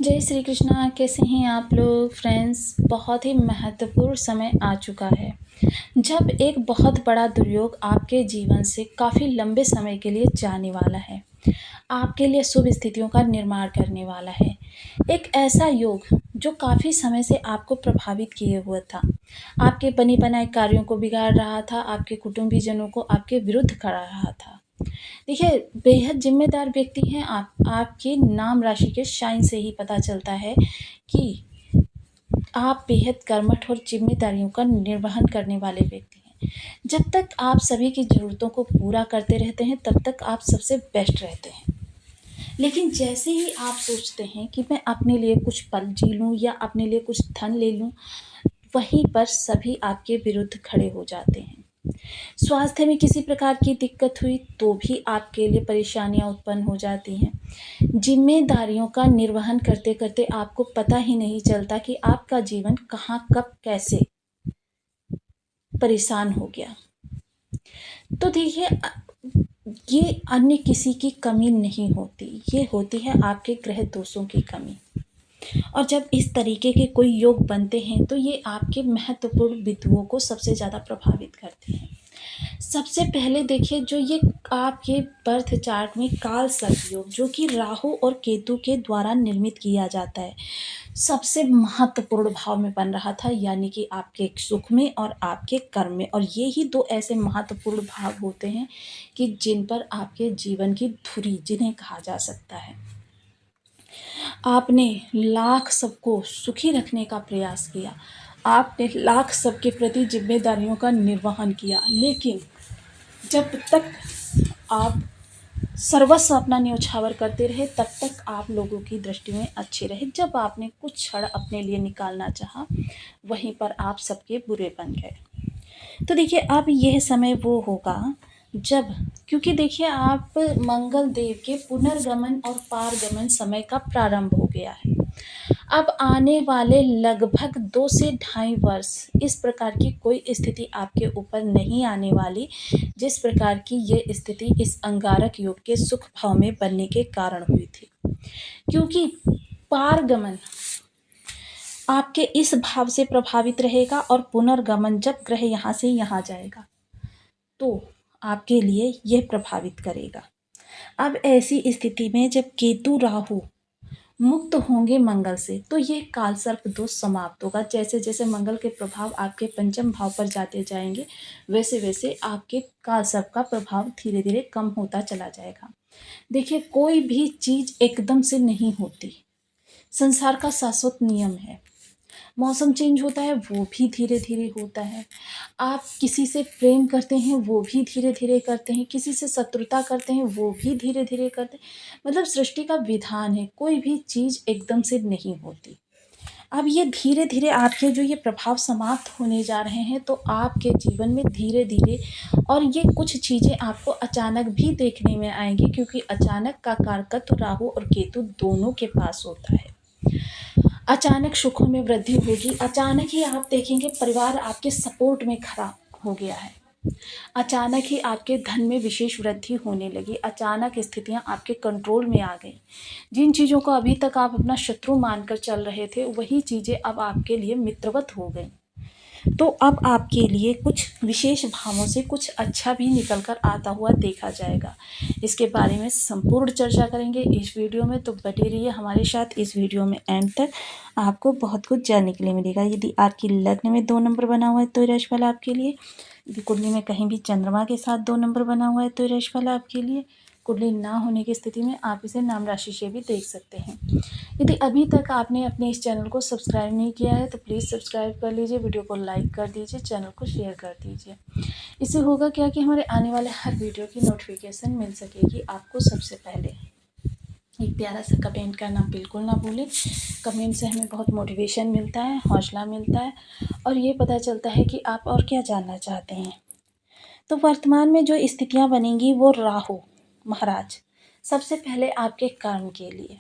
जय श्री कृष्णा। कैसे हैं आप लोग फ्रेंड्स। बहुत ही महत्वपूर्ण समय आ चुका है जब एक बहुत बड़ा दुर्योग आपके जीवन से काफ़ी लंबे समय के लिए जाने वाला है, आपके लिए शुभ स्थितियों का निर्माण करने वाला है। एक ऐसा योग जो काफ़ी समय से आपको प्रभावित किए हुआ था, आपके बने बनाए कार्यों को बिगाड़ रहा था, आपके कुटुंबीजनों को आपके विरुद्ध करा रहा था। देखिए, बेहद ज़िम्मेदार व्यक्ति हैं आप। आपके नाम राशि के शाइन से ही पता चलता है कि आप बेहद कर्मठ और ज़िम्मेदारियों का निर्वहन करने वाले व्यक्ति हैं। जब तक आप सभी की ज़रूरतों को पूरा करते रहते हैं, तब तक आप सबसे बेस्ट रहते हैं। लेकिन जैसे ही आप सोचते हैं कि मैं अपने लिए कुछ पल जी लूँ या अपने लिए कुछ धन ले लूँ, वहीं पर सभी आपके विरुद्ध खड़े हो जाते हैं। स्वास्थ्य में किसी प्रकार की दिक्कत हुई तो भी आपके लिए परेशानियां उत्पन्न हो जाती हैं। जिम्मेदारियों का निर्वहन करते करते आपको पता ही नहीं चलता कि आपका जीवन कहाँ कब कैसे परेशान हो गया। तो देखिए, ये अन्य किसी की कमी नहीं होती, ये होती है आपके ग्रह दोषों की कमी। और जब इस तरीके के कोई योग बनते हैं तो ये आपके महत्वपूर्ण बिंदुओं को सबसे ज़्यादा प्रभावित करते हैं। सबसे पहले देखिए, जो ये आपके बर्थ चार्ट में काल सर्प योग, जो कि राहु और केतु के द्वारा निर्मित किया जाता है, सबसे महत्वपूर्ण भाव में बन रहा था, यानी कि आपके सुख में और आपके कर्म में। और ये ही दो ऐसे महत्वपूर्ण भाव होते हैं कि जिन पर आपके जीवन की धुरी जिन्हें कहा जा सकता है। आपने लाख सबको सुखी रखने का प्रयास किया, आपने लाख सबके प्रति जिम्मेदारियों का निर्वहन किया, लेकिन जब तक आप सर्वस्व अपना न्योछावर करते रहे, तब तक आप लोगों की दृष्टि में अच्छे रहे। जब आपने कुछ क्षण अपने लिए निकालना चाहा, वहीं पर आप सबके बुरे बन गए। तो देखिए, अब यह समय वो होगा जब, क्योंकि देखिए, आप मंगल देव के पुनर्गमन और पारगमन समय का प्रारंभ हो गया है। अब आने वाले लगभग 2 से ढाई वर्ष इस प्रकार की कोई स्थिति आपके ऊपर नहीं आने वाली, जिस प्रकार की ये स्थिति इस अंगारक योग के सुख भाव में बनने के कारण हुई थी। क्योंकि पारगमन आपके इस भाव से प्रभावित रहेगा और पुनर्गमन जब ग्रह यहाँ से यहाँ जाएगा तो आपके लिए यह प्रभावित करेगा। अब ऐसी स्थिति में जब केतु राहु मुक्त होंगे मंगल से, तो ये काल सर्प दोष समाप्त होगा। जैसे जैसे मंगल के प्रभाव आपके पंचम भाव पर जाते जाएंगे, वैसे वैसे आपके काल सर्प का प्रभाव धीरे धीरे कम होता चला जाएगा। देखिए, कोई भी चीज़ एकदम से नहीं होती, संसार का शाश्वत नियम है। मौसम चेंज होता है, वो भी धीरे धीरे होता है। आप किसी से प्रेम करते हैं, वो भी धीरे धीरे करते हैं। किसी से शत्रुता करते हैं, वो भी धीरे धीरे करते हैं। मतलब सृष्टि का विधान है, कोई भी चीज़ एकदम से नहीं होती। अब ये धीरे धीरे आपके जो ये प्रभाव समाप्त होने जा रहे हैं, तो आपके जीवन में धीरे धीरे, और ये कुछ चीज़ें आपको अचानक भी देखने में आएंगी, क्योंकि अचानक का कारकत्व राहु और केतु दोनों के पास होता है। अचानक सुखों में वृद्धि होगी। अचानक ही आप देखेंगे परिवार आपके सपोर्ट में खड़ा हो गया है। अचानक ही आपके धन में विशेष वृद्धि होने लगी। अचानक स्थितियां आपके कंट्रोल में आ गई। जिन चीज़ों को अभी तक आप अपना शत्रु मानकर चल रहे थे, वही चीज़ें अब आपके लिए मित्रवत हो गई। तो अब आपके लिए कुछ विशेष भावों से कुछ अच्छा भी निकल कर आता हुआ देखा जाएगा। इसके बारे में संपूर्ण चर्चा करेंगे इस वीडियो में, तो बने रहिए हमारे साथ इस वीडियो में एंड तक। आपको बहुत कुछ जानने के लिए मिलेगा। यदि आपकी लग्न में 2 नंबर बना हुआ है तो राशिफल आपके लिए। यदि कुंडली में कहीं भी चंद्रमा के साथ 2 नंबर बना हुआ है तो राशिफल आपके लिए। कुंडली ना होने की स्थिति में आप इसे नाम राशि से भी देख सकते हैं। यदि अभी तक आपने अपने इस चैनल को सब्सक्राइब नहीं किया है तो प्लीज़ सब्सक्राइब कर लीजिए, वीडियो को लाइक कर दीजिए, चैनल को शेयर कर दीजिए। इससे होगा क्या कि हमारे आने वाले हर वीडियो की नोटिफिकेशन मिल सकेगी आपको सबसे पहले। एक प्यारा सा कमेंट करना बिल्कुल ना भूलें। कमेंट से हमें बहुत मोटिवेशन मिलता है, हौसला मिलता है, और ये पता चलता है कि आप और क्या जानना चाहते हैं। तो वर्तमान में जो स्थितियाँ बनेंगी वो राहु महाराज सबसे पहले आपके कर्म के लिए,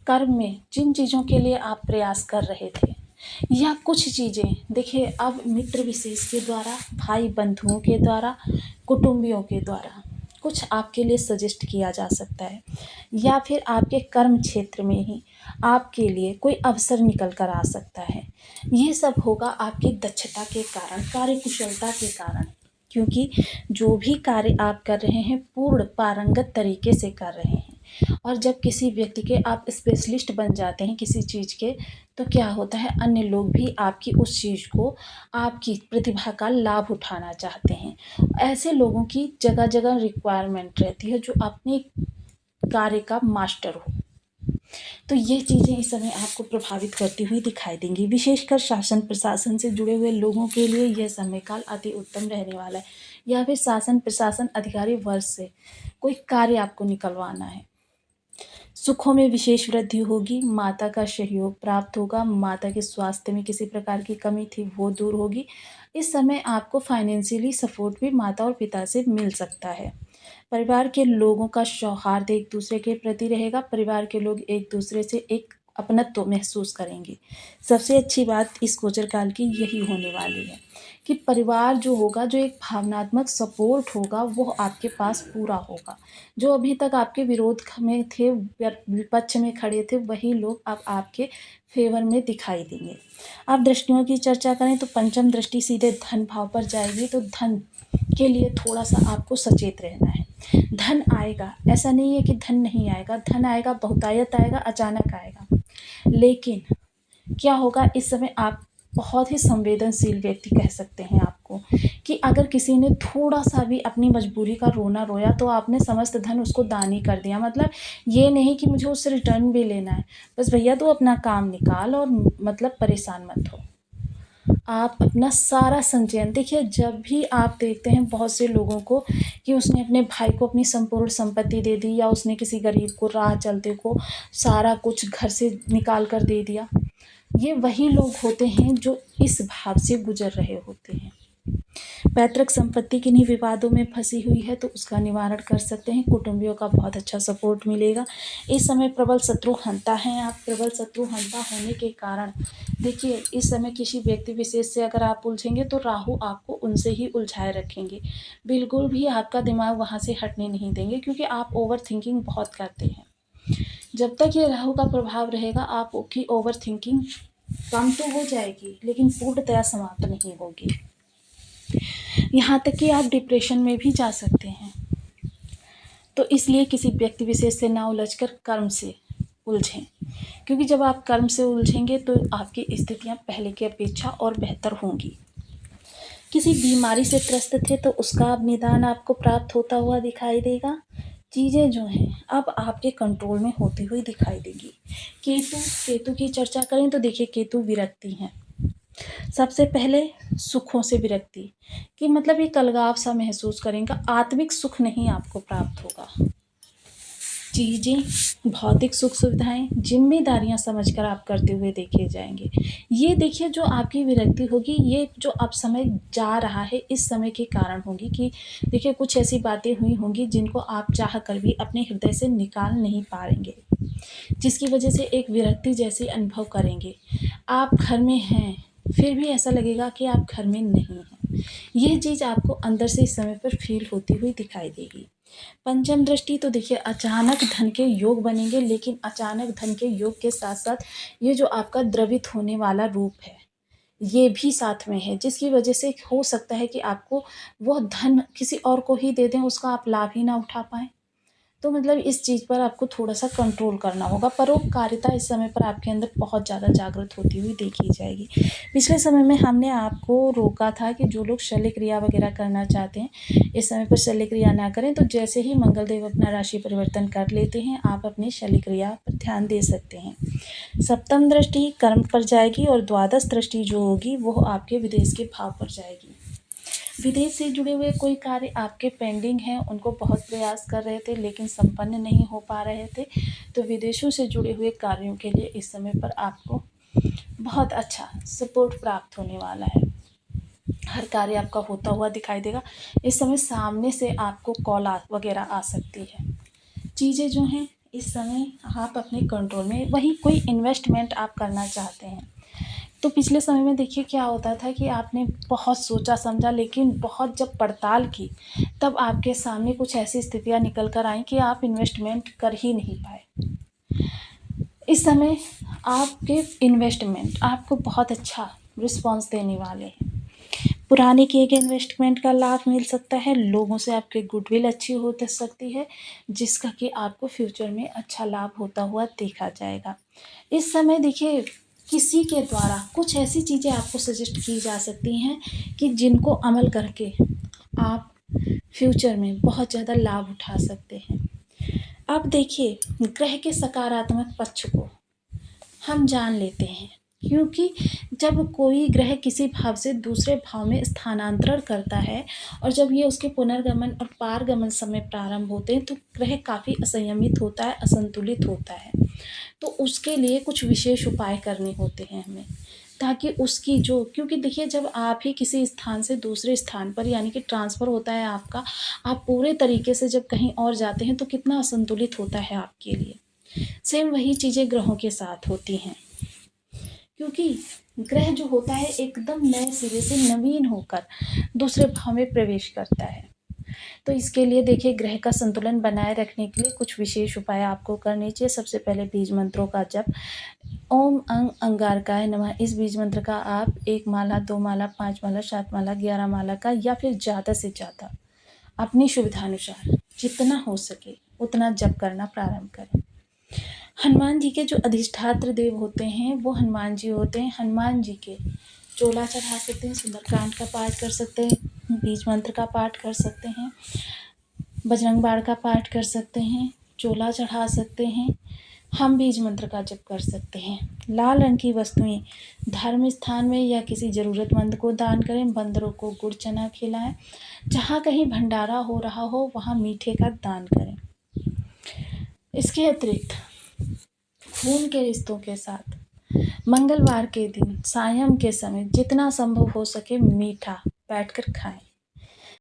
कर्म में जिन चीज़ों के लिए आप प्रयास कर रहे थे, या कुछ चीज़ें देखिए अब मित्र विशेष के द्वारा, भाई बंधुओं के द्वारा, कुटुंबियों के द्वारा कुछ आपके लिए सजेस्ट किया जा सकता है, या फिर आपके कर्म क्षेत्र में ही आपके लिए कोई अवसर निकल कर आ सकता है। ये सब होगा आपकी दक्षता के कारण, कार्यकुशलता के कारण, क्योंकि जो भी कार्य आप कर रहे हैं पूर्ण पारंगत तरीके से कर रहे हैं। और जब किसी व्यक्ति के आप स्पेशलिस्ट बन जाते हैं किसी चीज़ के, तो क्या होता है, अन्य लोग भी आपकी उस चीज़ को, आपकी प्रतिभा का लाभ उठाना चाहते हैं। ऐसे लोगों की जगह जगह रिक्वायरमेंट रहती है जो अपने कार्य का मास्टर हो। तो ये चीज़ें इस समय आपको प्रभावित करती हुई दिखाई देंगी। विशेषकर शासन प्रशासन से जुड़े हुए लोगों के लिए यह समय काल अति उत्तम रहने वाला है, या फिर शासन प्रशासन अधिकारी वर्ग से कोई कार्य आपको निकलवाना है। सुखों में विशेष वृद्धि होगी, माता का सहयोग प्राप्त होगा, माता के स्वास्थ्य में किसी प्रकार की कमी थी वो दूर होगी। इस समय आपको फाइनेंशियली सपोर्ट भी माता और पिता से मिल सकता है। परिवार के लोगों का सौहार्द एक दूसरे के प्रति रहेगा, परिवार के लोग एक दूसरे से एक अपनत्व महसूस करेंगे। सबसे अच्छी बात इस गोचर काल की यही होने वाली है कि परिवार जो होगा, जो एक भावनात्मक सपोर्ट होगा, वो आपके पास पूरा होगा। जो अभी तक आपके विरोध में थे, विपक्ष में खड़े थे, वही लोग अब आपके फेवर में दिखाई देंगे। आप दृष्टियों की चर्चा करें तो पंचम दृष्टि सीधे धन भाव पर जाएगी, तो धन के लिए थोड़ा सा आपको सचेत रहना है। धन आएगा, ऐसा नहीं है कि धन नहीं आएगा, धन आएगा, बहुतायत आएगा, अचानक आएगा। लेकिन क्या होगा, इस समय आप बहुत ही संवेदनशील व्यक्ति कह सकते हैं आपको, कि अगर किसी ने थोड़ा सा भी अपनी मजबूरी का रोना रोया तो आपने समस्त धन उसको दान ही कर दिया। मतलब ये नहीं कि मुझे उससे रिटर्न भी लेना है, बस भैया तू अपना काम निकाल और मतलब परेशान मत हो। आप अपना सारा संचयन, देखिए जब भी आप देखते हैं बहुत से लोगों को कि उसने अपने भाई को अपनी संपूर्ण संपत्ति दे दी, या उसने किसी गरीब को, राह चलते को सारा कुछ घर से निकाल कर दे दिया, ये वही लोग होते हैं जो इस भाव से गुजर रहे होते हैं। पैतृक संपत्ति किन्हीं विवादों में फंसी हुई है तो उसका निवारण कर सकते हैं, कुटुंबियों का बहुत अच्छा सपोर्ट मिलेगा। इस समय प्रबल शत्रु हंता हैं आप। प्रबल शत्रु हंता होने के कारण देखिए, इस समय किसी व्यक्ति विशेष से अगर आप उलझेंगे तो राहु आपको उनसे ही उलझाए रखेंगे। बिल्कुल भी आपका दिमाग वहाँ से हटने नहीं देंगे, क्योंकि आप ओवर थिंकिंग बहुत करते हैं। जब तक ये राहु का प्रभाव रहेगा आपकी ओवर थिंकिंग कम तो हो जाएगी, लेकिन पूर्णतया समाप्त नहीं होगी। यहाँ तक कि आप डिप्रेशन में भी जा सकते हैं। तो इसलिए किसी व्यक्ति विशेष से ना उलझकर कर्म से उलझें, क्योंकि जब आप कर्म से उलझेंगे तो आपकी स्थितियाँ पहले की अपेक्षा और बेहतर होंगी। किसी बीमारी से त्रस्त थे तो उसका अब निदान आपको प्राप्त होता हुआ दिखाई देगा। चीज़ें जो हैं अब आपके कंट्रोल में होती हुई दिखाई देगी। केतु की चर्चा करें तो देखिए, केतु विरक्ति हैं। सबसे पहले सुखों से विरक्ति, कि मतलब एक अलगाव सा महसूस करेंगे, आत्मिक सुख नहीं आपको प्राप्त होगा। चीज़ें, भौतिक सुख सुविधाएं, जिम्मेदारियां समझकर आप करते हुए देखे जाएंगे। ये देखिए, जो आपकी विरक्ति होगी, ये जो अब समय जा रहा है इस समय के कारण होगी, कि देखिए कुछ ऐसी बातें हुई होंगी जिनको आप चाह कर भी अपने हृदय से निकाल नहीं पाएंगे, जिसकी वजह से एक विरक्ति जैसी अनुभव करेंगे। आप घर में हैं फिर भी ऐसा लगेगा कि आप घर में नहीं हैं। यह चीज़ आपको अंदर से इस समय पर फील होती हुई दिखाई देगी। पंचम दृष्टि तो देखिए, अचानक धन के योग बनेंगे, लेकिन अचानक धन के योग के साथ साथ ये जो आपका द्रवित होने वाला रूप है ये भी साथ में है, जिसकी वजह से हो सकता है कि आपको वो धन किसी और को ही दे दें, उसका आप लाभ ही ना उठा पाएँ। तो मतलब इस चीज़ पर आपको थोड़ा सा कंट्रोल करना होगा। परोपकारिता इस समय पर आपके अंदर बहुत ज़्यादा जागृत होती हुई देखी जाएगी। पिछले समय में हमने आपको रोका था कि जो लोग शल्य क्रिया वगैरह करना चाहते हैं इस समय पर शल्य क्रिया ना करें, तो जैसे ही मंगल देव अपना राशि परिवर्तन कर लेते हैं आप अपनी शल्य क्रिया पर ध्यान दे सकते हैं। सप्तम दृष्टि कर्म पर जाएगी, और द्वादश दृष्टि जो होगी वो आपके विदेश के भाव पर जाएगी। विदेश से जुड़े हुए कोई कार्य आपके पेंडिंग हैं, उनको बहुत प्रयास कर रहे थे लेकिन संपन्न नहीं हो पा रहे थे, तो विदेशों से जुड़े हुए कार्यों के लिए इस समय पर आपको बहुत अच्छा सपोर्ट प्राप्त होने वाला है। हर कार्य आपका होता हुआ दिखाई देगा। इस समय सामने से आपको कॉल वगैरह आ सकती है। चीज़ें जो हैं इस समय आप अपने कंट्रोल में, वहीं कोई इन्वेस्टमेंट आप करना चाहते हैं, तो पिछले समय में देखिए क्या होता था कि आपने बहुत सोचा समझा, लेकिन बहुत जब पड़ताल की, तब आपके सामने कुछ ऐसी स्थितियाँ निकल कर आईं कि आप इन्वेस्टमेंट कर ही नहीं पाए। इस समय आपके इन्वेस्टमेंट आपको बहुत अच्छा रिस्पॉन्स देने वाले हैं। पुराने किए गए इन्वेस्टमेंट का लाभ मिल सकता है, लोगों से आपकी गुडविल अच्छी हो सकती है, जिसका कि आपको फ्यूचर में अच्छा लाभ होता हुआ देखा जाएगा। इस समय देखिए किसी के द्वारा कुछ ऐसी चीज़ें आपको सजेस्ट की जा सकती हैं कि जिनको अमल करके आप फ्यूचर में बहुत ज़्यादा लाभ उठा सकते हैं। अब देखिए ग्रह के सकारात्मक पक्ष को हम जान लेते हैं, क्योंकि जब कोई ग्रह किसी भाव से दूसरे भाव में स्थानांतरण करता है और जब ये उसके पुनर्गमन और पारगमन समय प्रारंभ होते हैं, तो ग्रह काफ़ी असंयमित होता है, असंतुलित होता है। तो उसके लिए कुछ विशेष उपाय करने होते हैं हमें, ताकि उसकी जो, क्योंकि देखिए जब आप ही किसी स्थान से दूसरे स्थान पर यानी कि ट्रांसफ़र होता है आपका, आप पूरे तरीके से जब कहीं और जाते हैं तो कितना असंतुलित होता है आपके लिए। सेम वही चीज़ें ग्रहों के साथ होती हैं, क्योंकि ग्रह जो होता है एकदम नए सिरे से नवीन होकर दूसरे भाव में प्रवेश करता है। तो इसके लिए देखिए ग्रह का संतुलन बनाए रखने के लिए कुछ विशेष उपाय आपको करने चाहिए। सबसे पहले बीज मंत्रों का जप, ओम अंग अंगारकाय नमः, इस बीज मंत्र का आप 1 माला, 2 माला, 5 माला, 7 माला, 11 माला का या फिर ज़्यादा से ज़्यादा अपनी सुविधानुसार जितना हो सके उतना जप करना प्रारंभ करें। हनुमान जी के जो अधिष्ठात्र देव होते हैं वो हनुमान जी होते हैं। हनुमान जी के चोला चढ़ा सकते हैं, सुंदरकांड का पाठ कर सकते हैं, बीज मंत्र का पाठ कर सकते हैं, बजरंग बाण का पाठ कर सकते हैं, चोला चढ़ा सकते हैं, हम बीज मंत्र का जप कर सकते हैं। लाल रंग की वस्तुएं धर्म स्थान में या किसी ज़रूरतमंद को दान करें। बंदरों को गुड़ चना खिलाएं। जहाँ कहीं भंडारा हो रहा हो वहाँ मीठे का दान करें। इसके अतिरिक्त खून के रिश्तों के साथ मंगलवार के दिन सायं के समय जितना संभव हो सके मीठा बैठकर खाएं।